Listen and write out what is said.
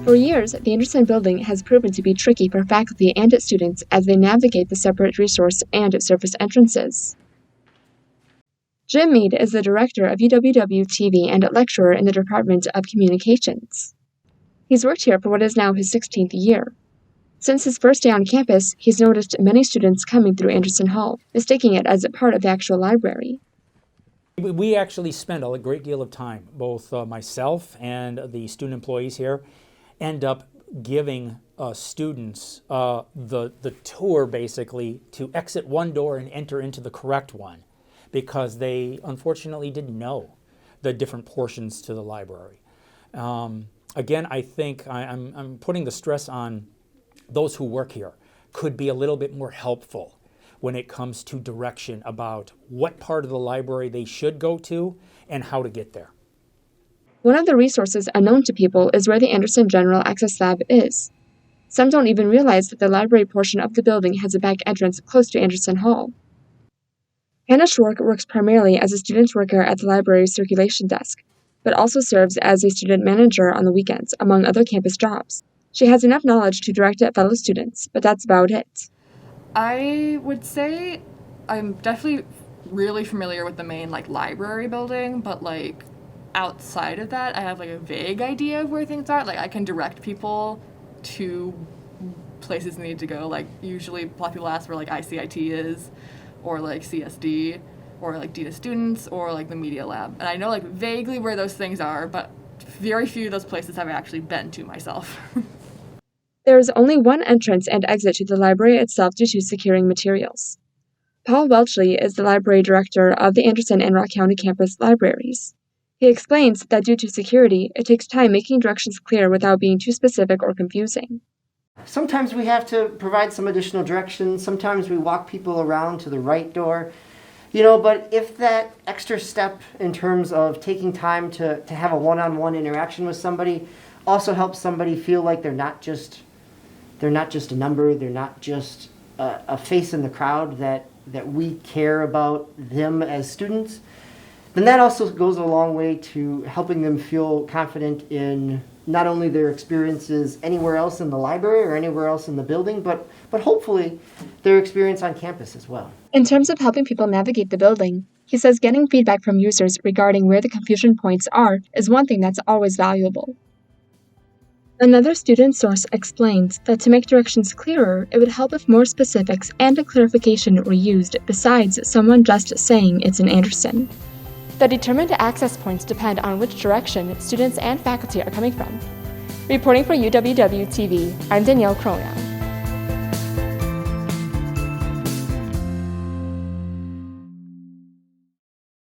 For years, the Anderson Building has proven to be tricky for faculty and students as they navigate the separate resource and surface entrances. Jim Mead is the director of UWW-TV and lecturer in the Department of Communications. He's worked here for what is now his 16th year. Since his first day on campus, he's noticed many students coming through Anderson Hall, mistaking it as a part of the actual library. We actually spend a great deal of time, both myself and the student employees here, end up giving students the tour basically to exit one door and enter into the correct one, because they unfortunately didn't know the different portions to the library. Again, I think I'm putting the stress on those who work here could be a little bit more helpful when it comes to direction about what part of the library they should go to and how to get there. One of the resources unknown to people is where the Anderson General Access Lab is. Some don't even realize that the library portion of the building has a back entrance close to Anderson Hall. Hannah Schwark works primarily as a student worker at the library's circulation desk, but also serves as a student manager on the weekends, among other campus jobs. She has enough knowledge to direct at fellow students, but that's about it. I would say I'm definitely really familiar with the main library building, but outside of that, I have a vague idea of where things are. I can direct people to places they need to go. Usually a lot of people ask where ICIT is, or CSD, or Dean of Students, or the Media Lab. And I know vaguely where those things are, but very few of those places have I actually been to myself. There is only one entrance and exit to the library itself due to securing materials. Paul Welchley is the library director of the Anderson and Rock County campus libraries. He explains that due to security, it takes time making directions clear without being too specific or confusing. Sometimes we have to provide some additional directions. Sometimes we walk people around to the right door. But if that extra step in terms of taking time to have a one-on-one interaction with somebody also helps somebody feel like they're not just a number, they're not just a face in the crowd, that we care about them as students, then that also goes a long way to helping them feel confident in not only their experiences anywhere else in the library or anywhere else in the building, but hopefully their experience on campus as well. In terms of helping people navigate the building, he says getting feedback from users regarding where the confusion points are is one thing that's always valuable. Another student source explains that to make directions clearer, it would help if more specifics and a clarification were used besides someone just saying it's in Anderson. The determined access points depend on which direction students and faculty are coming from. Reporting for UWW-TV, I'm Danielle Cronin.